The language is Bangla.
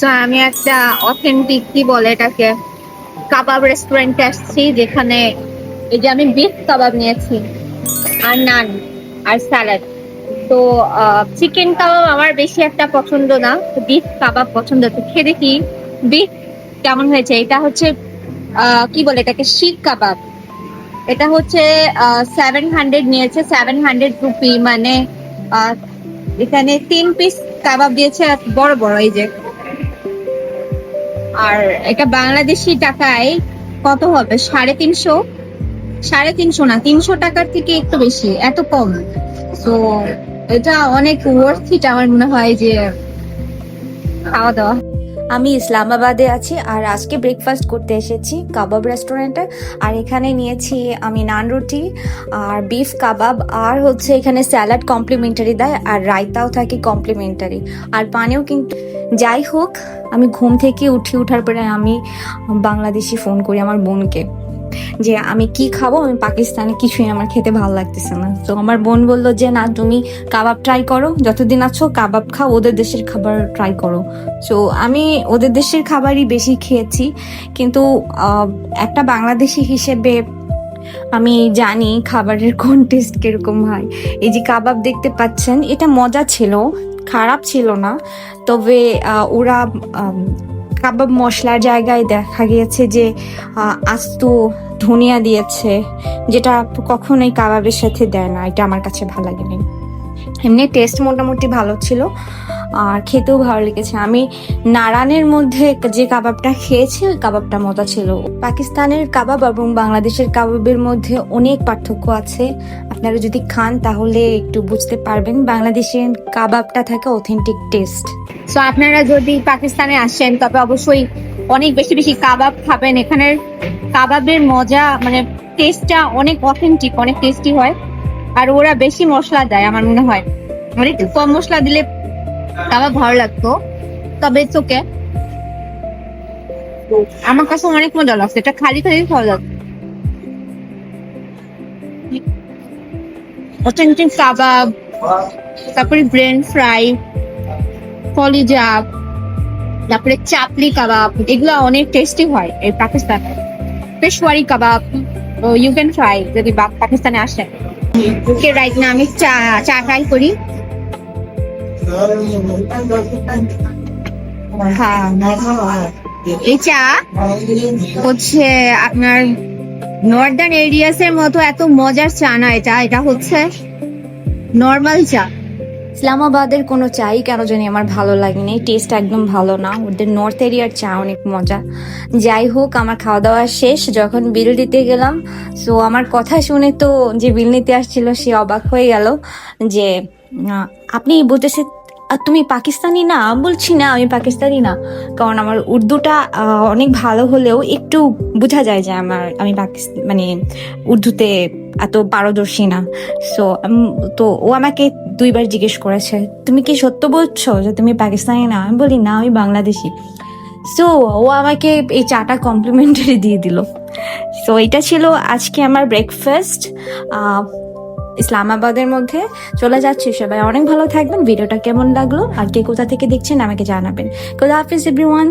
সো আমি একটা অথেন্টিক কি বলে এটাকে কাবাব রেস্টুরেন্টে আসছি, যেখানে এই যে আমি বিফ কাবাব নিয়েছি আর নান আর স্যালাড। তো চিকেন কাবাব আমার বেশি একটা পছন্দ না, বিফ কাবাব পছন্দ। তো খেয়ে দেখি বিফ কেমন হয়েছে। এটা হচ্ছে কি বলে এটাকে, শিক কাবাব। এটা হচ্ছে 700 নিয়েছে, 700 রুপি। মানে আহ, এখানে 3 পিস কাবাব দিয়েছে, বড় বড় এই যে। আর এটা বাংলাদেশি টাকায় কত হবে, 350। 350 না, 300 টাকার থেকে একটু বেশি, এত কম। তো এটা অনেক ওয়ার্থ ইট আমার মনে হয় যে খাওয়া দাওয়া। আমি ইসলামাবাদে আছি আর আজকে ব্রেকফাস্ট করতে এসেছি কাবাব রেস্টুরেন্টে। আর এখানে নিয়েছি আমি নান রুটি আর বিফ কাবাব, আর হচ্ছে এখানে স্যালাড কমপ্লিমেন্টারি দেয় আর রায়তাও থাকে কমপ্লিমেন্টারি, আর পানিও। কিন্তু যাই হোক, আমি ঘুম থেকে ওঠার পরে আমি বাংলাদেশি ফোন করি আমার বোনকে যে আমি কি খাবো, আমি পাকিস্তানি কিছুই আমার খেতে ভালো লাগতেছে না। তো আমার বোন বললো যে না, তুমি কাবাব ট্রাই করো, যতদিন আছো কাবাব খাও, ওদের দেশের খাবার ট্রাই করো। তো আমি ওদের দেশের খাবারই বেশি খেয়েছি, কিন্তু একটা বাংলাদেশি হিসেবে আমি জানি খাবারের কোন টেস্ট কিরকম হয়। এই যে কাবাব দেখতে পাচ্ছেন, এটা মজা ছিল, খারাপ ছিল না। তবে ওরা কাবাব মশলার জায়গায় দেখা গিয়েছে যে আস্ত ধনিয়া দিয়েছে, যেটা কখনোই কাবাবের সাথে দেয় না। এটা আমার কাছে ভালো লাগেনি। এমনি টেস্ট মোটামুটি ভালো ছিল আর খেতেও ভালো লেগেছে। আমি নারানের মধ্যে যে কাবাবটা খেয়েছি ওই কাবাবটা মজা ছিল। পাকিস্তানের কাবাব এবং বাংলাদেশের কাবাবের মধ্যে অনেক পার্থক্য আছে। আপনারা যদি খান তাহলে একটু বুঝতে পারবেন। বাংলাদেশের কাবাবটা থাকে অথেন্টিক টেস্ট। সো আপনারা যদি পাকিস্তানে আসেন তবে অবশ্যই অনেক বেশি বেশি কাবাব খাবেন। এখানের কাবাবের মজা মানে টেস্টটা অনেক অথেন্টিক, অনেক টেস্টি হয়। আর ওরা বেশি মশলা দেয় আমার মনে হয়, আর একটু কম মশলা দিলে কাবাব ভালো লাগতো। তবে চোখে আমার কাছে অনেক মজা লাগছে, এটা খালি খালি ভালো লাগছে। অথেন্টিক কাবাব, তারপরে ব্রেন ফ্রাই, কলিজা, তারপরে চাপলি কাবাব, এগুলো অনেক টেস্টি হয় এই পাকিস্তানে। পেশওয়ারি কাবাব ইউ ক্যান ট্রাই যদি পাকিস্তানে আসেন। ওকে, রাইট না আমি চা চা ট্রাই করি। হ্যাঁ, এই চা হচ্ছে আপনার নর্দার্ন এরিয়াস এর মতো এত মজার চা না। এটা এটা হচ্ছে নর্মাল চা। ইসলামাবাদের কোনো চাই কেন জানি আমার ভালো লাগেনি, টেস্ট একদম ভালো না। ওদের নর্থ এরিয়ার চা অনেক মজা। যাই হোক, আমার খাওয়া দাওয়া শেষ, যখন বিল দিতে গেলাম, সো আমার কথা শুনে তো যে বিল নিতে আসছিল সে অবাক হয়ে গেল যে আপনি বলতেছে তুমি পাকিস্তানি না? বলছি না, আমি পাকিস্তানি না, কারণ আমার উর্দুটা অনেক ভালো হলেও একটু বোঝা যায় যে আমি মানে উর্দুতে এত পারদর্শী না। সো তো ও আমাকে 2বার জিজ্ঞেস করেছে, তুমি কি সত্য বলছো যে তুমি পাকিস্তানি না? আমি বলি না, আমি বাংলাদেশি। সো ও আমাকে এই চাটা কমপ্লিমেন্টারি দিয়ে দিল। সো এটা ছিল আজকে আমার ব্রেকফাস্ট ইসলামাবাদের মধ্যে। চলে যাচ্ছি, সবাই অনেক ভালো থাকবেন। ভিডিওটা কেমন লাগলো আর কে কোথা থেকে দেখছেন আমাকে জানাবেন। খোদা হাফিজ এভরিওয়ান।